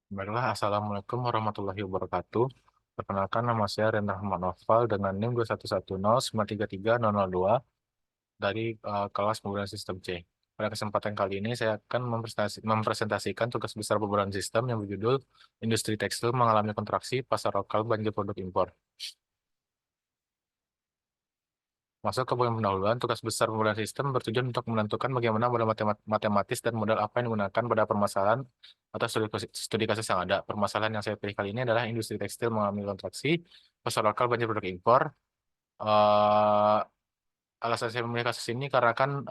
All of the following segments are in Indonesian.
Baiklah, Assalamualaikum warahmatullahi wabarakatuh. Perkenalkan, nama saya Rendra Ahmad Noval dengan NIM 2110933 dari kelas pembuatan sistem C. Pada kesempatan kali ini saya akan mempresentasikan tugas besar pembuatan sistem yang berjudul Industri Tekstil Mengalami Kontraksi, Pasar Lokal Banjir Produk Impor. Masuk ke bagian pendahuluan, tugas besar pembuatan sistem bertujuan untuk menentukan bagaimana model matematis dan model apa yang digunakan pada permasalahan atau studi kasus yang ada. Permasalahan yang saya pilih kali ini adalah industri tekstil mengalami kontraksi, pasar lokal banjir produk impor. Eh, Alasan saya memilih kasus ini karena kan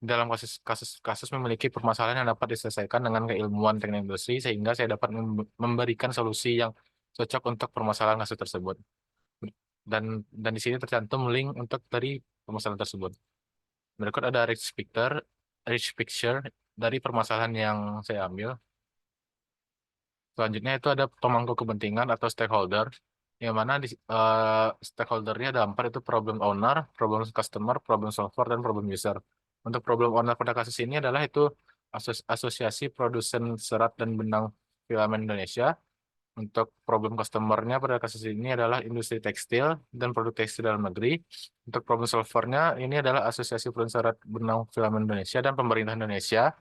dalam kasus memiliki permasalahan yang dapat diselesaikan dengan keilmuan teknik industri sehingga saya dapat memberikan solusi yang cocok untuk permasalahan kasus tersebut. Dan di sini tercantum link untuk dari permasalahan tersebut. Berikut ada rich picture dari permasalahan yang saya ambil. Selanjutnya itu ada pemangku kepentingan atau stakeholder, yang mana stakeholdernya ada empat, itu problem owner, problem customer, problem solver, dan problem user. Untuk problem owner pada kasus ini adalah itu asosiasi produsen serat dan benang filamen Indonesia. Untuk problem customer-nya pada kasus ini adalah industri tekstil dan produk tekstil dalam negeri. Untuk problem solver-nya ini adalah Asosiasi Perusahaan Benang Filamen Indonesia dan pemerintah Indonesia.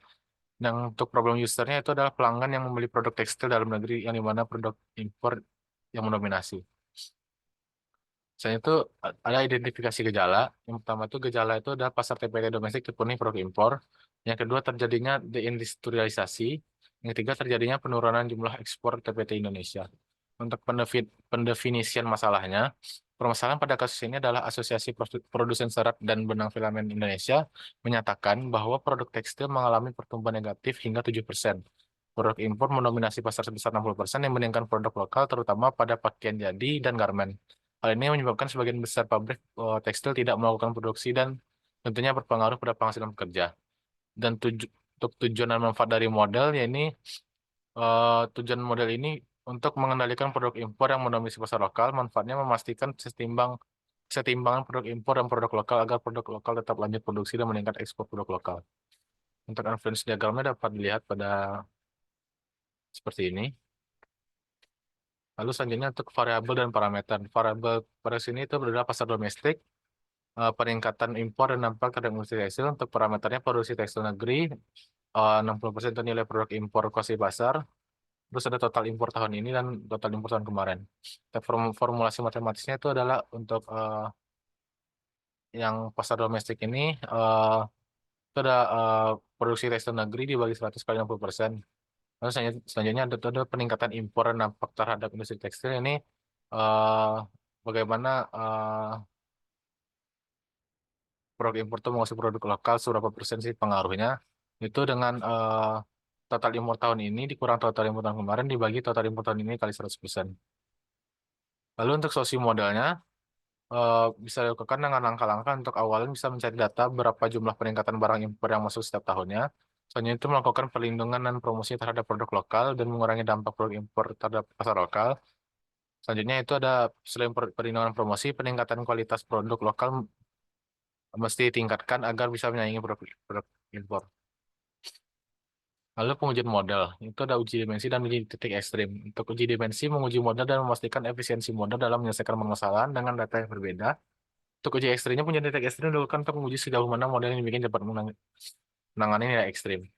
Dan untuk problem user-nya itu adalah pelanggan yang membeli produk tekstil dalam negeri yang dimana produk impor yang mendominasi. Selain itu ada identifikasi gejala. Yang pertama itu gejala itu adalah pasar TPT domestik dipenuhi produk impor. Yang kedua terjadinya deindustrialisasi. Yang ketiga terjadinya penurunan jumlah ekspor TPT Indonesia. Untuk pendefinisian masalahnya, permasalahan pada kasus ini adalah Asosiasi Produsen Serat dan Benang Filamen Indonesia menyatakan bahwa produk tekstil mengalami pertumbuhan negatif hingga 7%. Produk impor mendominasi pasar sebesar 60% yang meningkatkan produk lokal terutama pada pakaian jadi dan garmen. Hal ini menyebabkan sebagian besar pabrik tekstil tidak melakukan produksi dan tentunya berpengaruh pada penghasilan pekerja. Dan untuk tujuan dan manfaat dari model, tujuan model ini untuk mengendalikan produk impor yang mendominasi pasar lokal, manfaatnya memastikan kesetimbangan produk impor dan produk lokal agar produk lokal tetap lanjut produksi dan meningkat ekspor produk lokal. Untuk influence diagramnya dapat dilihat pada seperti ini. Lalu selanjutnya untuk variabel dan parameter. Variabel pada sini itu adalah pasar domestik, peningkatan impor dan dampak terhadap industri tekstil. Untuk parameternya produksi tekstil negeri, 60% itu nilai produk impor kuasi pasar. Terus ada total impor tahun ini dan total impor tahun kemarin. Dan formulasi matematisnya itu adalah untuk yang pasar domestik ini, itu ada produksi tekstil negeri dibagi 100 kali 60%. Lalu selanjutnya ada peningkatan impor dan dampak terhadap industri tekstil ini, eh, bagaimana produk impor itu menguasai produk lokal, seberapa persen sih pengaruhnya. Itu dengan total impor tahun ini dikurang total impor tahun kemarin dibagi total impor tahun ini kali 100%. Lalu untuk sosi modalnya, bisa dilakukan dengan langkah-langkah. Untuk awalnya bisa mencari data berapa jumlah peningkatan barang impor yang masuk setiap tahunnya. Selanjutnya itu melakukan perlindungan dan promosi terhadap produk lokal dan mengurangi dampak produk impor terhadap pasar lokal. Selanjutnya itu ada selain perlindungan promosi, peningkatan kualitas produk lokal mesti ditingkatkan agar bisa menyaingi produk impor. Lalu pengujian model, itu ada uji dimensi dan uji titik ekstrim. Untuk uji dimensi, menguji model dan memastikan efisiensi model dalam menyelesaikan permasalahan dengan data yang berbeda. Untuk uji ekstrimnya, punya titik ekstrim dilakukan untuk menguji sejauh mana model yang dibikin dapat menangani nilai ekstrim.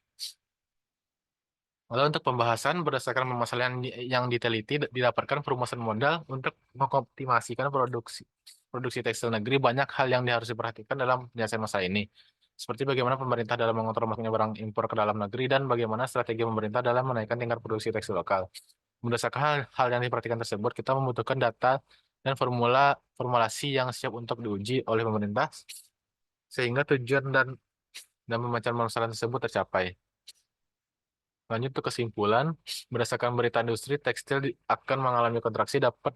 Lalu untuk pembahasan, berdasarkan permasalahan yang diteliti, didapatkan perumusan modal untuk mengoptimasikan produksi tekstil negeri. Banyak hal yang harus diperhatikan dalam penyelesaian masalah ini. Seperti bagaimana pemerintah dalam mengontrol masuknya barang impor ke dalam negeri dan bagaimana strategi pemerintah dalam menaikkan tingkat produksi tekstil lokal. Berdasarkan hal yang diperhatikan tersebut, kita membutuhkan data dan formulasi yang siap untuk diuji oleh pemerintah sehingga tujuan dan pemecahan masalah tersebut tercapai. Lanjut ke kesimpulan, berdasarkan berita industri, tekstil akan mengalami kontraksi dapat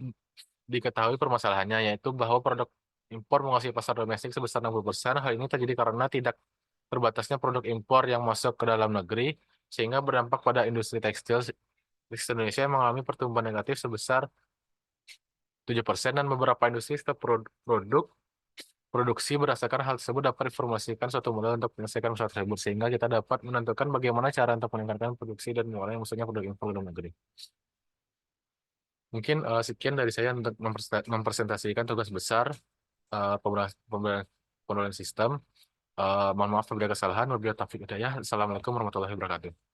diketahui permasalahannya, yaitu bahwa produk impor menguasai pasar domestik sebesar 60%. Hal ini terjadi karena tidak terbatasnya produk impor yang masuk ke dalam negeri, sehingga berdampak pada industri tekstil. Tekstil Indonesia yang mengalami pertumbuhan negatif sebesar 7% dan beberapa industri serta produk produksi berdasarkan hal tersebut dapat diformulasikan suatu model untuk menyelesaikan masalah tersebut sehingga kita dapat menentukan bagaimana cara untuk meningkatkan produksi dan mengurangi maksudnya produk impor dalam negeri. Mungkin sekian dari saya untuk mempresentasikan tugas besar pembangunan sistem. Mohon maaf apabila ada kesalahan. Wabillahi taufiq hidayah. Assalamualaikum warahmatullahi wabarakatuh.